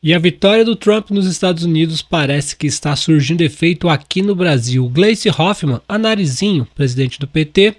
E a vitória do Trump nos Estados Unidos parece que está surgindo efeito aqui no Brasil. Gleisi Hoffmann, a Narizinho, presidente do PT,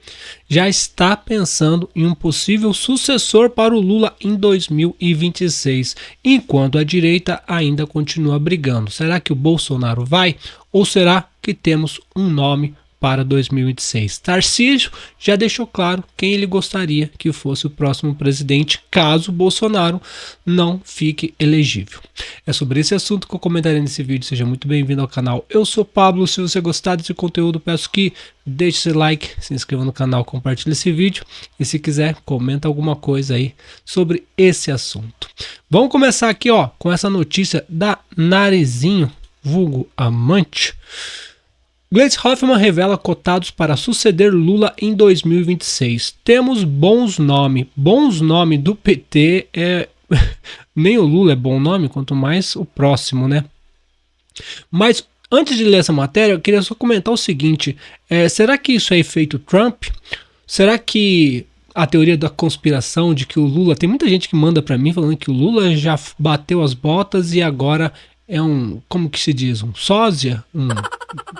já está pensando em um possível sucessor para o Lula em 2026, enquanto a direita ainda continua brigando. Será que o Bolsonaro vai ou será que temos um nome para 2026? Tarcísio já deixou claro quem ele gostaria que fosse o próximo presidente, caso Bolsonaro não fique elegível. É sobre esse assunto que eu comentarei nesse vídeo. Seja muito bem-vindo ao canal. Eu sou Pablo. Se você gostar desse conteúdo, peço que deixe seu like, se inscreva no canal, compartilhe esse vídeo e, se quiser, comenta alguma coisa aí sobre esse assunto. Vamos começar aqui, com essa notícia da Narizinho, vulgo amante. Gleisi Hoffmann revela cotados para suceder Lula em 2026. Temos bons nomes do PT, nem o Lula é bom nome, quanto mais o próximo, né? Mas antes de ler essa matéria, eu queria só comentar o seguinte, será que isso é efeito Trump? Será que a teoria da conspiração de que o Lula, tem muita gente que manda para mim falando que o Lula já bateu as botas e agora é como que se diz, um sósia?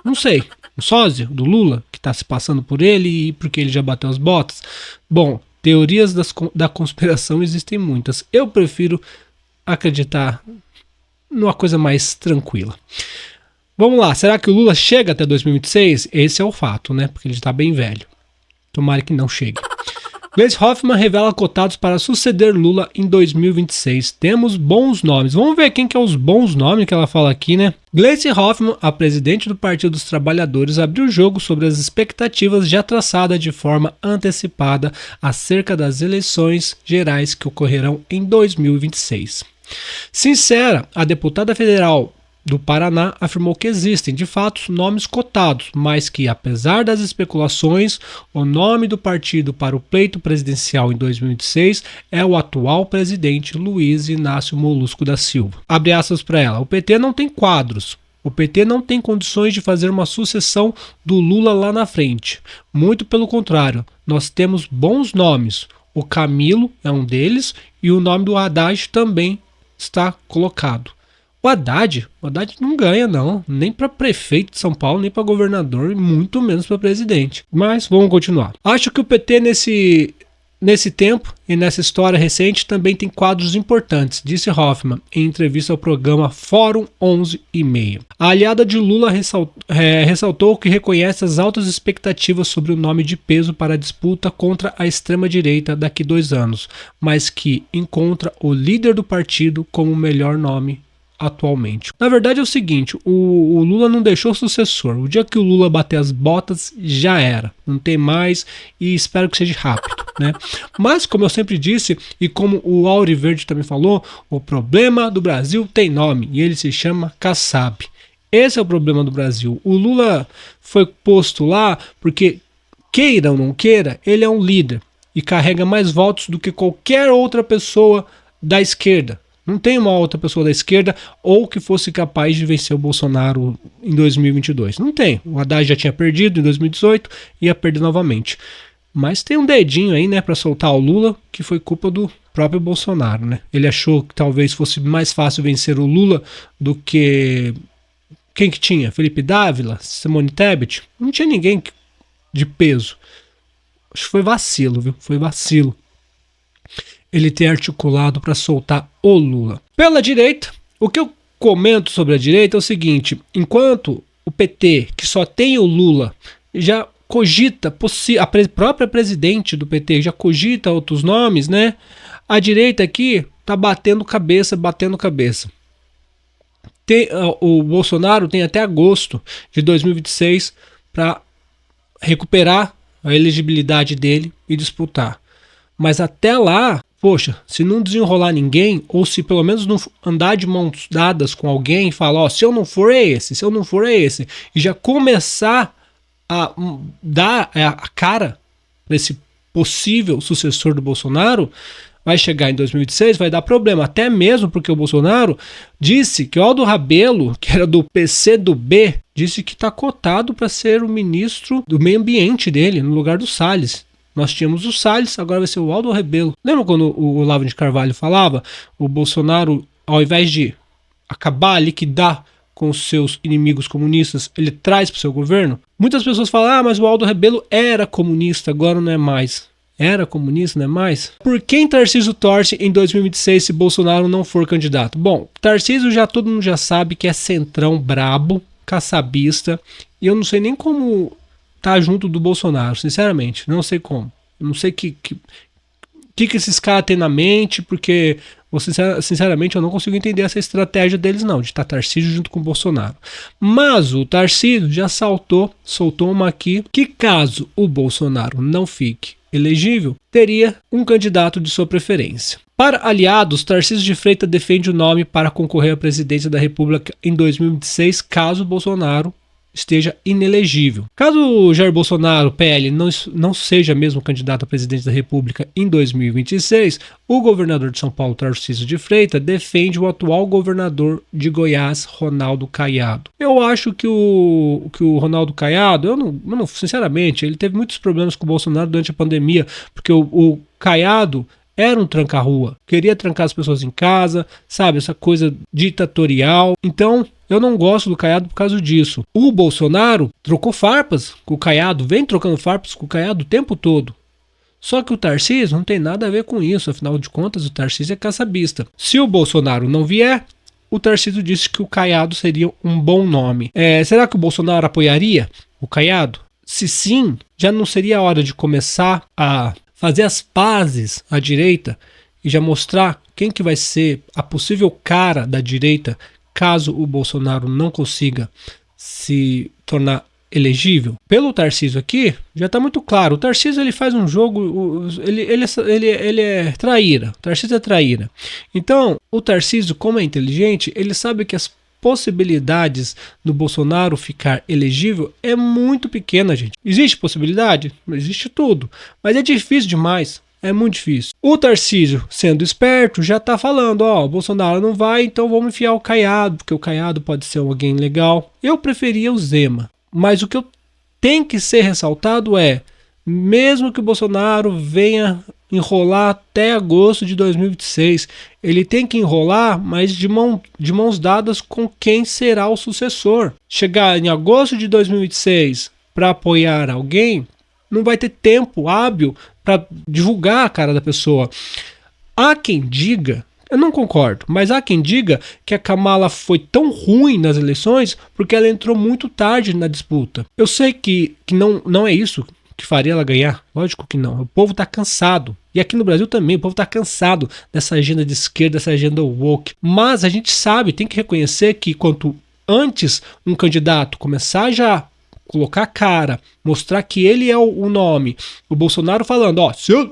Não sei, um sósia do Lula que está se passando por ele e porque ele já bateu as botas? Bom, teorias da conspiração existem muitas. Eu prefiro acreditar numa coisa mais tranquila. Vamos lá, será que o Lula chega até 2026? Esse é o fato, né? Porque ele está bem velho. Tomara que não chegue. Gleisi Hoffmann revela cotados para suceder Lula em 2026. Temos bons nomes. Vamos ver quem que é os bons nomes que ela fala aqui, né? Gleisi Hoffmann, a presidente do Partido dos Trabalhadores, abriu o jogo sobre as expectativas já traçadas de forma antecipada acerca das eleições gerais que ocorrerão em 2026. Sincera, a deputada federal do Paraná afirmou que existem, de fato, nomes cotados, mas que, apesar das especulações, o nome do partido para o pleito presidencial em 2026 é o atual presidente Luiz Inácio Molusco da Silva. Abre aspas para ela: o PT não tem quadros. O PT não tem condições de fazer uma sucessão do Lula lá na frente. Muito pelo contrário, nós temos bons nomes. O Camilo é um deles e o nome do Haddad também está colocado. O Haddad não ganha não, nem para prefeito de São Paulo, nem para governador, e muito menos para presidente. Mas vamos continuar. Acho que o PT nesse tempo e nessa história recente também tem quadros importantes, disse Hoffmann em entrevista ao programa Fórum 11:30. A aliada de Lula ressaltou que reconhece as altas expectativas sobre o nome de peso para a disputa contra a extrema-direita daqui 2 anos, mas que encontra o líder do partido como o melhor nome atualmente. Na verdade é o seguinte, o Lula não deixou sucessor. O dia que o Lula bater as botas, já era. Não tem mais e espero que seja rápido, né? Mas, como eu sempre disse, e como o Auriverde também falou, o problema do Brasil tem nome e ele se chama Kassab. Esse é o problema do Brasil. O Lula foi posto lá porque, queira ou não queira, ele é um líder e carrega mais votos do que qualquer outra pessoa da esquerda. Não tem uma outra pessoa da esquerda ou que fosse capaz de vencer o Bolsonaro em 2022. Não tem. O Haddad já tinha perdido em 2018 e ia perder novamente. Mas tem um dedinho aí, né, para soltar o Lula, que foi culpa do próprio Bolsonaro, né? Ele achou que talvez fosse mais fácil vencer o Lula do que... Quem que tinha? Felipe Dávila? Simone Tebet? Não tinha ninguém de peso. Acho que foi vacilo, viu? Foi vacilo ele ter articulado para soltar o Lula. Pela direita, o que eu comento sobre a direita é o seguinte: enquanto o PT, que só tem o Lula, já cogita, a própria presidente do PT já cogita outros nomes, né? A direita aqui tá batendo cabeça. O Bolsonaro tem até agosto de 2026 para recuperar a elegibilidade dele e disputar. Mas até lá, poxa, se não desenrolar ninguém, ou se pelo menos não andar de mãos dadas com alguém e falar, se eu não for é esse, e já começar a dar a cara para esse possível sucessor do Bolsonaro, vai chegar em 2026, vai dar problema. Até mesmo porque o Bolsonaro disse que o Aldo Rebelo, que era do PCdoB, disse que está cotado para ser o ministro do meio ambiente dele, no lugar do Salles. Nós tínhamos o Salles, agora vai ser o Aldo Rebelo. Lembra quando o Olavo de Carvalho falava? O Bolsonaro, ao invés de acabar, liquidar com os seus inimigos comunistas, ele traz para o seu governo? Muitas pessoas falam, mas o Aldo Rebelo era comunista, agora não é mais. Era comunista, não é mais? Por quem Tarcísio torce em 2026 se Bolsonaro não for candidato? Bom, Tarcísio todo mundo já sabe que é centrão brabo, caçabista, e eu não sei nem como tá junto do Bolsonaro, sinceramente, não sei como. Eu não sei que esses caras têm na mente, porque, sinceramente, eu não consigo entender essa estratégia deles não, de estar Tarcísio junto com o Bolsonaro. Mas o Tarcísio já soltou uma aqui, que caso o Bolsonaro não fique elegível, teria um candidato de sua preferência. Para aliados, Tarcísio de Freitas defende o nome para concorrer à presidência da República em 2026, caso Bolsonaro esteja inelegível. Caso o Jair Bolsonaro, PL, não seja mesmo candidato a presidente da República em 2026, o governador de São Paulo, Tarcísio de Freitas, defende o atual governador de Goiás, Ronaldo Caiado. Eu acho que o Ronaldo Caiado, sinceramente, ele teve muitos problemas com o Bolsonaro durante a pandemia, porque o Caiado era um tranca-rua, queria trancar as pessoas em casa, sabe, essa coisa ditatorial. Então, eu não gosto do Caiado por causa disso. O Bolsonaro trocou farpas com o Caiado, vem trocando farpas com o Caiado o tempo todo. Só que o Tarcísio não tem nada a ver com isso, afinal de contas o Tarcísio é caçabista. Se o Bolsonaro não vier, o Tarcísio disse que o Caiado seria um bom nome. Será que o Bolsonaro apoiaria o Caiado? Se sim, já não seria a hora de começar a fazer as pazes à direita e já mostrar quem que vai ser a possível cara da direita caso o Bolsonaro não consiga se elegível? Pelo Tarcísio aqui, já está muito claro. O Tarcísio ele faz um jogo, ele é traíra. O Tarcísio é traíra. Então, o Tarcísio, como é inteligente, ele sabe que as possibilidades do Bolsonaro ficar elegível é muito pequena, gente. Existe possibilidade? Existe tudo. Mas é difícil demais. É muito difícil. O Tarcísio, sendo esperto, já tá falando, o Bolsonaro não vai, então vamos enfiar o Caiado, porque o Caiado pode ser alguém legal. Eu preferia o Zema. Mas o que tem que ser ressaltado é, mesmo que o Bolsonaro venha enrolar até agosto de 2026, ele tem que enrolar, mas de mãos dadas com quem será o sucessor. Chegar em agosto de 2026 para apoiar alguém, não vai ter tempo hábil para divulgar a cara da pessoa. Há quem diga, eu não concordo, mas há quem diga que a Kamala foi tão ruim nas eleições porque ela entrou muito tarde na disputa. Eu sei que não é isso que faria ela ganhar, lógico que não. O povo tá cansado. E aqui no Brasil também, o povo tá cansado dessa agenda de esquerda, dessa agenda woke. Mas a gente sabe, tem que reconhecer que quanto antes um candidato começar já colocar a cara, mostrar que ele é o nome. O Bolsonaro falando,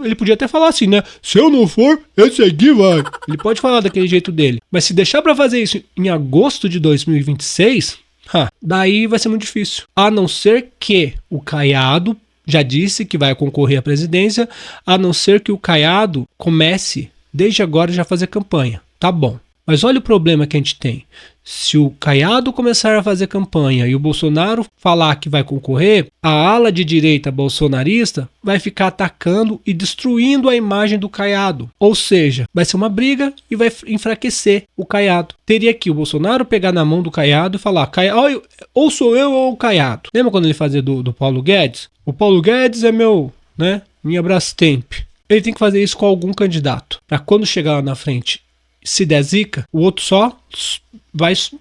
ele podia até falar assim, né? Se eu não for, esse aqui vai. Ele pode falar daquele jeito dele. Mas se deixar pra fazer isso em agosto de 2026, daí vai ser muito difícil. A não ser que o Caiado já disse que vai concorrer à presidência, a não ser que o Caiado comece desde agora já a fazer campanha. Tá bom. Mas olha o problema que a gente tem. Se o Caiado começar a fazer campanha e o Bolsonaro falar que vai concorrer, a ala de direita bolsonarista vai ficar atacando e destruindo a imagem do Caiado. Ou seja, vai ser uma briga e vai enfraquecer o Caiado. Teria que o Bolsonaro pegar na mão do Caiado e falar, ou sou eu ou o Caiado. Lembra quando ele fazia do Paulo Guedes? O Paulo Guedes é minha Brastemp. Ele tem que fazer isso com algum candidato. Para quando chegar lá na frente, se der zica, o outro só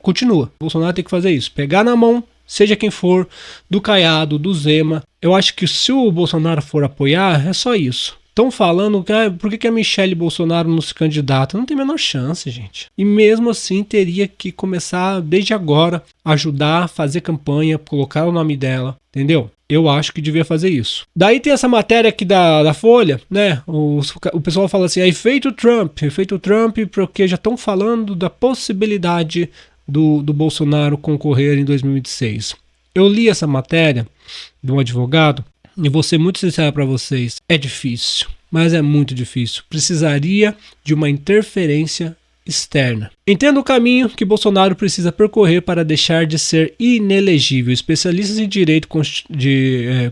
continua. O Bolsonaro tem que fazer isso. Pegar na mão, seja quem for, do Caiado, do Zema. Eu acho que se o Bolsonaro for apoiar, é só isso. Estão falando que por que a Michelle Bolsonaro não se candidata? Não tem a menor chance, gente. E mesmo assim teria que começar desde agora, ajudar, fazer campanha, colocar o nome dela, entendeu? Eu acho que devia fazer isso. Daí tem essa matéria aqui da Folha, né? O pessoal fala assim, efeito Trump, porque já estão falando da possibilidade do Bolsonaro concorrer em 2026. Eu li essa matéria de um advogado e vou ser muito sincero para vocês, é difícil, mas é muito difícil. Precisaria de uma interferência externa. Entenda o caminho que Bolsonaro precisa percorrer para deixar de ser inelegível. Especialistas em direito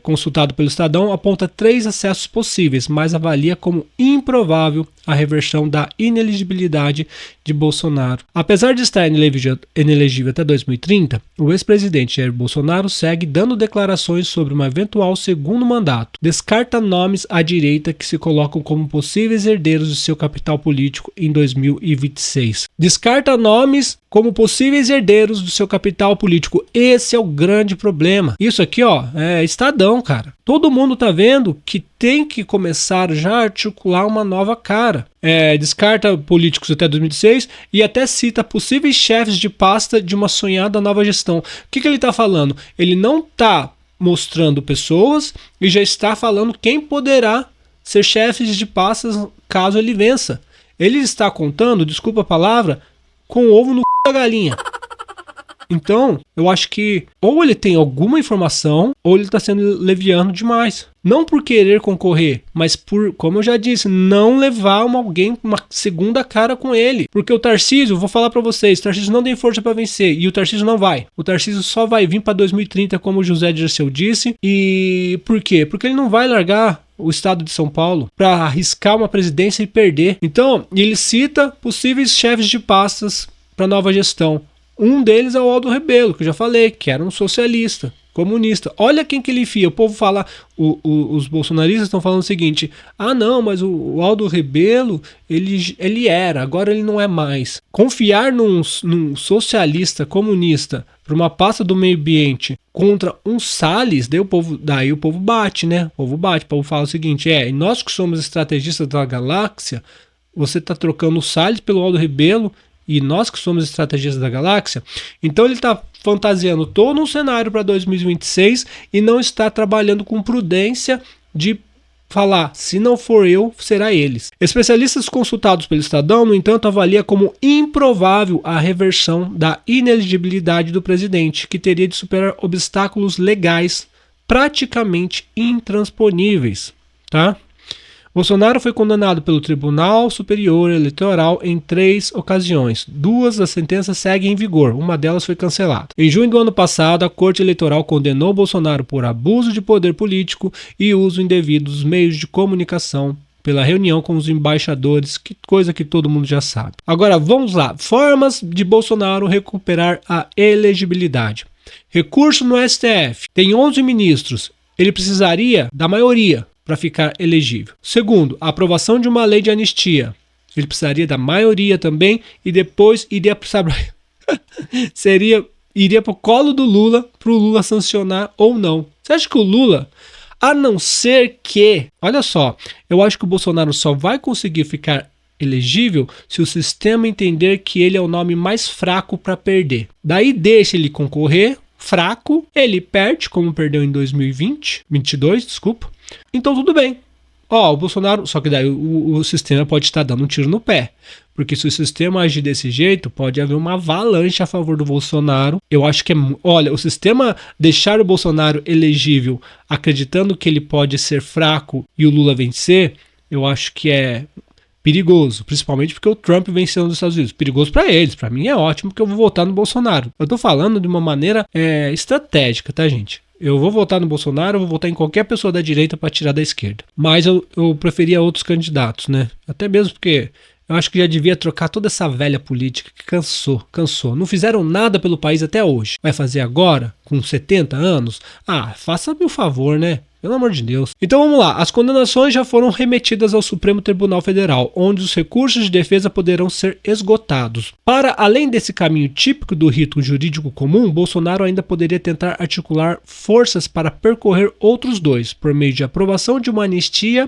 consultado pelo Estadão aponta 3 acessos possíveis, mas avalia como improvável a reversão da inelegibilidade de Bolsonaro. Apesar de estar inelegível até 2030, o ex-presidente Jair Bolsonaro segue dando declarações sobre um eventual segundo mandato. Descarta nomes à direita que se colocam como possíveis herdeiros de seu capital político em 2026. Descarta nomes como possíveis herdeiros do seu capital político. Esse é o grande problema. Isso aqui, ó, é Estadão, cara. Todo mundo tá vendo que tem que começar já a articular uma nova cara. Descarta políticos até 2006 e até cita possíveis chefes de pasta de uma sonhada nova gestão. O que ele tá falando? Ele não tá mostrando pessoas e já está falando quem poderá ser chefes de pastas caso ele vença. Ele está contando, desculpa a palavra, com o ovo no c... da galinha. Então, eu acho que ou ele tem alguma informação ou ele está sendo leviano demais. Não por querer concorrer, mas por, como eu já disse, não levar uma segunda cara com ele. Porque o Tarcísio, vou falar para vocês, o Tarcísio não tem força para vencer e o Tarcísio não vai. O Tarcísio só vai vir para 2030, como o José Dirceu disse. E por quê? Porque ele não vai largar o estado de São Paulo para arriscar uma presidência e perder. Então, ele cita possíveis chefes de pastas para nova gestão. Um deles é o Aldo Rebelo, que eu já falei, que era um socialista, comunista. Olha quem que ele enfia. O povo fala, os bolsonaristas estão falando o seguinte: ah não, mas o Aldo Rebelo, ele era, agora ele não é mais. Confiar num socialista comunista para uma pasta do meio ambiente contra um Salles, daí o povo bate, né? O povo fala o seguinte: e nós que somos estrategistas da galáxia, você está trocando o Salles pelo Aldo Rebelo, e nós que somos estrategistas da galáxia. Então ele está fantasiando todo um cenário para 2026 e não está trabalhando com prudência de falar, se não for eu, será eles. Especialistas consultados pelo Estadão, no entanto, avalia como improvável a reversão da inelegibilidade do presidente, que teria de superar obstáculos legais praticamente intransponíveis, tá? Bolsonaro foi condenado pelo Tribunal Superior Eleitoral em 3 ocasiões. 2 das sentenças seguem em vigor, uma delas foi cancelada. Em junho do ano passado, a Corte Eleitoral condenou Bolsonaro por abuso de poder político e uso indevido dos meios de comunicação pela reunião com os embaixadores, coisa que todo mundo já sabe. Agora, vamos lá. Formas de Bolsonaro recuperar a elegibilidade. Recurso no STF. Tem 11 ministros. Ele precisaria da maioria para ficar elegível. Segundo, a aprovação de uma lei de anistia. Ele precisaria da maioria também e depois iria para o colo do Lula para o Lula sancionar ou não. Você acha que o Lula, a não ser que, olha só, eu acho que o Bolsonaro só vai conseguir ficar elegível se o sistema entender que ele é o nome mais fraco para perder. Daí deixa ele concorrer, fraco, ele perde, como perdeu em 2022, desculpa. Então tudo bem. O Bolsonaro, só que daí o sistema pode estar dando um tiro no pé. Porque se o sistema agir desse jeito, pode haver uma avalanche a favor do Bolsonaro. Eu acho que olha, o sistema deixar o Bolsonaro elegível, acreditando que ele pode ser fraco e o Lula vencer, eu acho que é perigoso, principalmente porque o Trump venceu nos Estados Unidos. Perigoso para eles, para mim é ótimo porque eu vou votar no Bolsonaro. Eu tô falando de uma maneira estratégica, tá, gente? Eu vou votar no Bolsonaro, eu vou votar em qualquer pessoa da direita para tirar da esquerda. Mas eu preferia outros candidatos, né? Até mesmo porque eu acho que já devia trocar toda essa velha política que cansou. Não fizeram nada pelo país até hoje. Vai fazer agora, com 70 anos? Faça-me o favor, né? Pelo amor de Deus. Então vamos lá. As condenações já foram remetidas ao Supremo Tribunal Federal, onde os recursos de defesa poderão ser esgotados. Para além desse caminho típico do rito jurídico comum, Bolsonaro ainda poderia tentar articular forças para percorrer outros 2, por meio de aprovação de uma anistia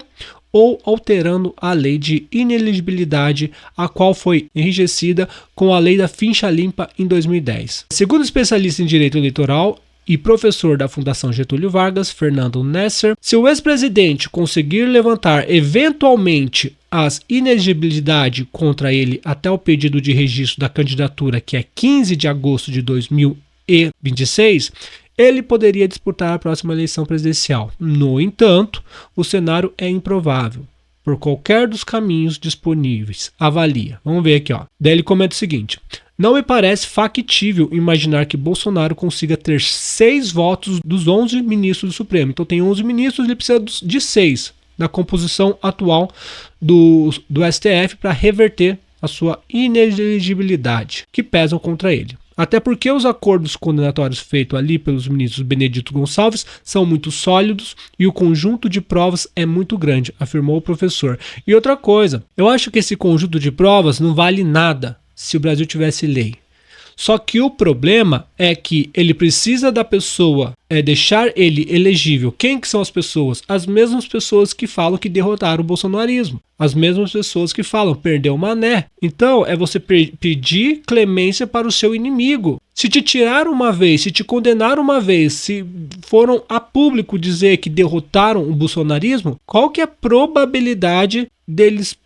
ou alterando a lei de inelegibilidade, a qual foi enrijecida com a lei da ficha limpa em 2010. Segundo especialista em direito eleitoral e professor da Fundação Getúlio Vargas, Fernando Nesser, se o ex-presidente conseguir levantar eventualmente as inelegibilidade contra ele até o pedido de registro da candidatura, que é 15 de agosto de 2026, ele poderia disputar a próxima eleição presidencial. No entanto, o cenário é improvável. por qualquer dos caminhos disponíveis. Avalia. Vamos ver aqui, ó. Daí ele comenta o seguinte: não me parece factível imaginar que Bolsonaro consiga ter 6 votos dos 11 ministros do Supremo. Então tem 11 ministros, ele precisa de 6 na composição atual do STF para reverter a sua inelegibilidade, que pesam contra ele. Até porque os acordos condenatórios feitos ali pelos ministros Benedito Gonçalves são muito sólidos e o conjunto de provas é muito grande, afirmou o professor. E outra coisa, eu acho que esse conjunto de provas não vale nada se o Brasil tivesse lei. Só que o problema é que ele precisa da pessoa, deixar ele elegível. Quem que são as pessoas? As mesmas pessoas que falam que derrotaram o bolsonarismo. As mesmas pessoas que falam, perdeu o Mané. Então, é você pedir clemência para o seu inimigo. Se te tiraram uma vez, se te condenaram uma vez, se foram a público dizer que derrotaram o bolsonarismo, qual que é a probabilidade deles...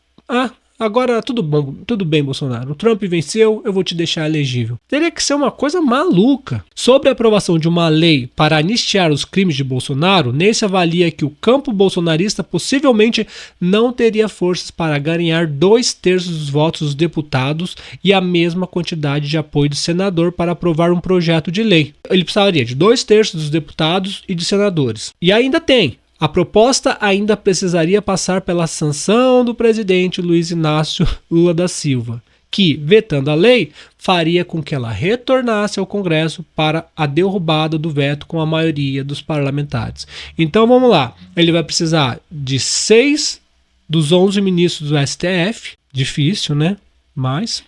agora tudo bom, tudo bem, Bolsonaro. O Trump venceu, eu vou te deixar elegível. Teria que ser uma coisa maluca. Sobre a aprovação de uma lei para anistiar os crimes de Bolsonaro, Nesse avalia que o campo bolsonarista possivelmente não teria forças para ganhar 2/3 dos votos dos deputados e a mesma quantidade de apoio do senador para aprovar um projeto de lei. Ele precisaria de 2/3 dos deputados e de senadores. E ainda tem. A proposta ainda precisaria passar pela sanção do presidente Luiz Inácio Lula da Silva, que, vetando a lei, faria com que ela retornasse ao Congresso para a derrubada do veto com a maioria dos parlamentares. Então vamos lá, ele vai precisar de 6 dos 11 ministros do STF, difícil, né? Mas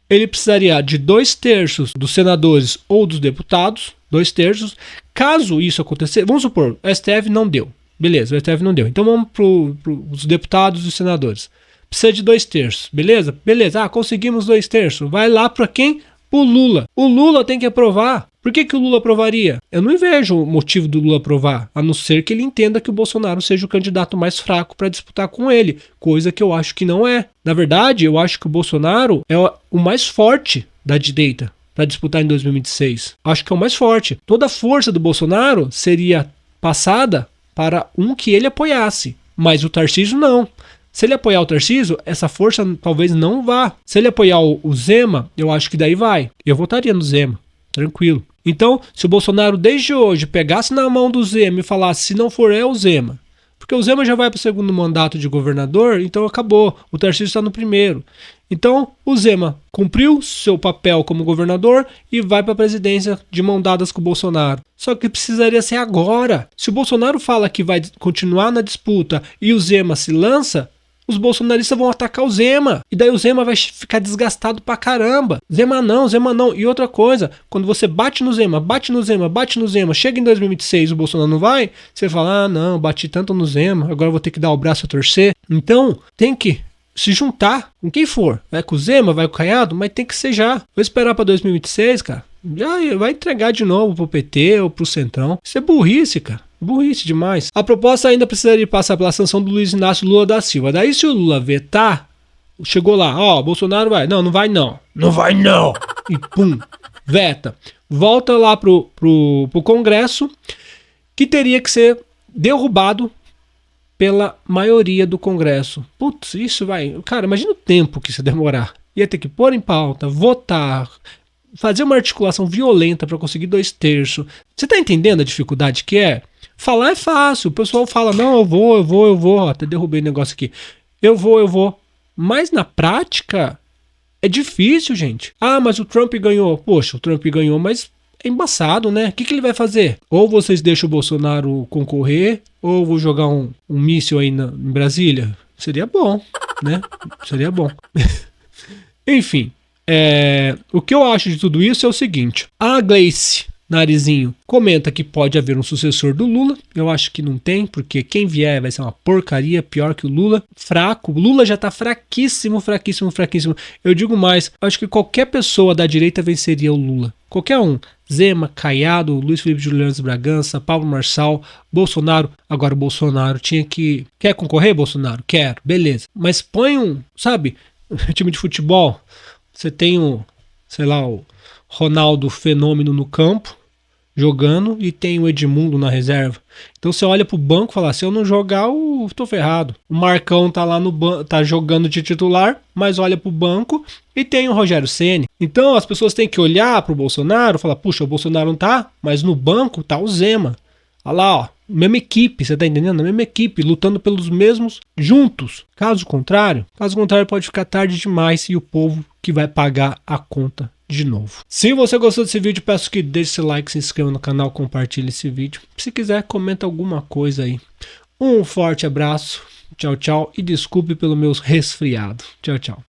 ele precisaria de 2/3 dos senadores ou dos deputados, 2/3. Caso isso acontecer, vamos supor, o STF não deu. Beleza, o STF não deu. Então vamos para os deputados e os senadores. Precisa de 2/3, beleza? Beleza, conseguimos 2/3. Vai lá para quem? O Lula. O Lula tem que aprovar. Por que o Lula aprovaria? Eu não vejo o motivo do Lula aprovar, a não ser que ele entenda que o Bolsonaro seja o candidato mais fraco para disputar com ele, coisa que eu acho que não é. Na verdade, eu acho que o Bolsonaro é o mais forte da direita para disputar em 2026. Acho que é o mais forte. Toda a força do Bolsonaro seria passada para um que ele apoiasse, mas o Tarcísio não. Se ele apoiar o Tarcísio, essa força talvez não vá. Se ele apoiar o Zema, eu acho que daí vai. Eu votaria no Zema, tranquilo. Então, se o Bolsonaro desde hoje pegasse na mão do Zema e falasse, se não for o Zema, porque o Zema já vai para o segundo mandato de governador, então acabou, o Tarcísio está no primeiro. Então, o Zema cumpriu seu papel como governador e vai para a presidência de mão dadas com o Bolsonaro. Só que precisaria ser agora. Se o Bolsonaro fala que vai continuar na disputa e o Zema se lança, os bolsonaristas vão atacar o Zema. E daí o Zema vai ficar desgastado pra caramba. Zema não, Zema não. E outra coisa, quando você bate no Zema, chega em 2026 e o Bolsonaro não vai, você fala, não, bati tanto no Zema, agora vou ter que dar o braço a torcer. Então, tem que se juntar com quem for. Vai com o Zema, vai com o Caiado, mas tem que ser já. Vou esperar pra 2026, cara. Já vai entregar de novo pro PT ou pro Centrão. Isso é burrice, cara. Burrice demais. A proposta ainda precisaria passar pela sanção do Luiz Inácio Lula da Silva. Daí se o Lula vetar, chegou lá, Bolsonaro vai. Não vai não. Não vai não. E pum, veta. Volta lá pro Congresso, que teria que ser derrubado pela maioria do Congresso. Putz, isso vai... Cara, imagina o tempo que isso ia demorar. Ia ter que pôr em pauta, votar, fazer uma articulação violenta para conseguir 2/3. Você tá entendendo a dificuldade que é? Falar é fácil. O pessoal fala, não, eu vou. Até derrubei o negócio aqui. Eu vou. Mas na prática, é difícil, gente. Mas o Trump ganhou. Poxa, o Trump ganhou, mas é embaçado, né? O que ele vai fazer? Ou vocês deixam o Bolsonaro concorrer, ou eu vou jogar um míssil aí em Brasília? Seria bom, né? Seria bom. Enfim, o que eu acho de tudo isso é o seguinte. A Gleice Narizinho comenta que pode haver um sucessor do Lula. Eu acho que não tem, porque quem vier vai ser uma porcaria, pior que o Lula. Fraco. O Lula já tá fraquíssimo. Eu digo mais, acho que qualquer pessoa da direita venceria o Lula. Qualquer um. Zema, Caiado, Luiz Felipe de Juliano Bragança, Pablo Marçal, Bolsonaro. Agora o Bolsonaro tinha que... Quer concorrer, Bolsonaro? Quero. Beleza. Mas põe sabe, time de futebol. Você tem sei lá, o Ronaldo Fenômeno no campo jogando e tem o Edmundo na reserva. Então você olha pro banco e fala, se eu não jogar, eu tô ferrado. O Marcão tá lá no banco, tá jogando de titular, mas olha pro banco e tem o Rogério Ceni. Então as pessoas têm que olhar pro Bolsonaro e falar, puxa, o Bolsonaro não tá, mas no banco tá o Zema. Olha lá, ó, mesma equipe, você tá entendendo? A mesma equipe, lutando pelos mesmos juntos. Caso contrário pode ficar tarde demais e o povo que vai pagar a conta de novo. Se você gostou desse vídeo, peço que deixe seu like, se inscreva no canal, compartilhe esse vídeo. Se quiser, comenta alguma coisa aí. Um forte abraço, tchau, tchau, e desculpe pelo meu resfriado. Tchau, tchau.